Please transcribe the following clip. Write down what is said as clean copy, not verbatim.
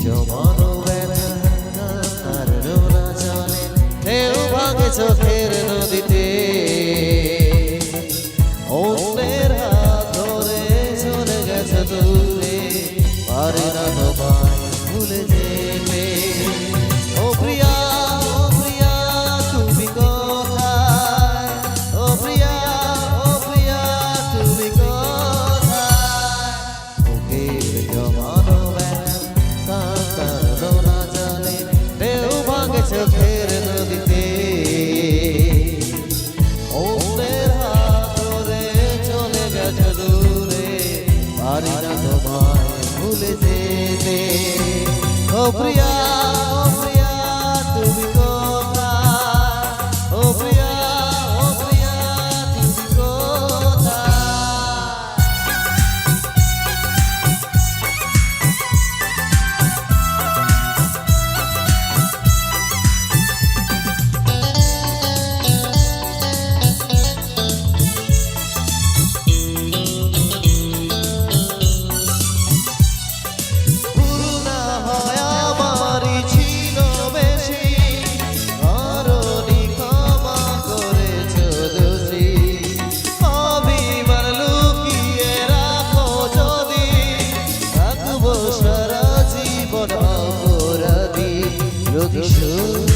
জমানো ব্যথা আর রোনা চলে ঢেউ ভাঙে চোখের নদীতে অন্যের হাত ধরে চলে গেছে দূরে পারে না তোমায় ভুলে যেতে ও প্রিয়া তুমি কোথায় ও প্রিয়া তুমি কোথায় বুকের জমানো ব্যথা কার রোনা চলে ঢেউ ভাঙে চোখের নদীতে অন্যের হাত ধরে চলে গেছে দূরে পারি না তোমায় ভুলে যেতে ও প্রিয়া তুমি কোথায় ও প্রিয়া তুমি কোথায় যদি